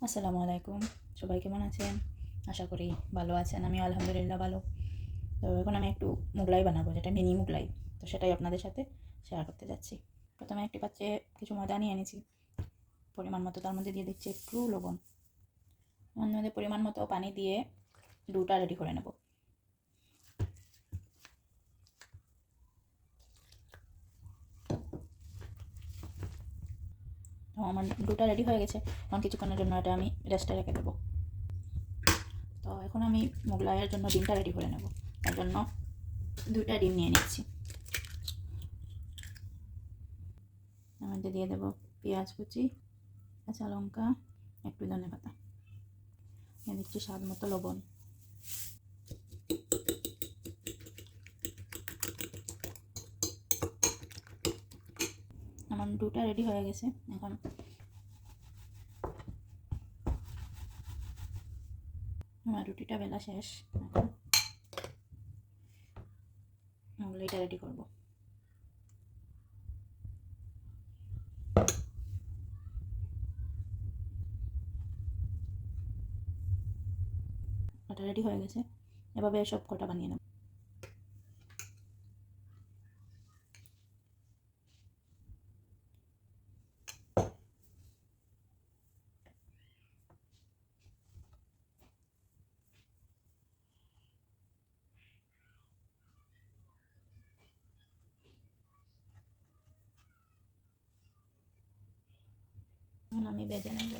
আসসালামু আলাইকুম। সবাই কেমন আছেন? আশা করি ভালো আছেন। আমিও আলহামদুলিল্লাহ ভালো। তো এখন আমি একটু মোগলাই বানাবো, যেটা মিনি মোগলাই। তো সেটাই আপনাদের সাথে শেয়ার করতে যাচ্ছি। প্রথমে একটি পাত্রে কিছু ময়দা নিয়ে এনেছি, পরিমাণ মতো। তার মধ্যে দিয়ে দিচ্ছি একটু লবণ। তার মধ্যে পরিমাণ মতো পানি দিয়ে ডোটা রেডি করে নেব। তো আমার ডোটা রেডি হয়ে গেছে। এখন কিছুক্ষণের জন্য এটা আমি রেস্টে রেখে দেবো। তো এখন আমি মোগলাইয়ের জন্য ডিমটা রেডি করে নেব। তার জন্য 2টা ডিম নিয়ে নিচ্ছি। তার মধ্যে দিয়ে দেবো পেঁয়াজ কুচি, কাঁচা লঙ্কা, একটু ধনেপাতা, দিয়ে দিচ্ছি স্বাদ মতো লবণ। আমার ডোটা রেডি হয়ে গেছে। এখন আমার রুটিটা বেলা শেষ। এখন মোগলাইটা রেডি করব। ওটা রেডি হয়ে গেছে। এভাবে সব কটা বানিয়ে নেব। এখন আমি বেজে নেব।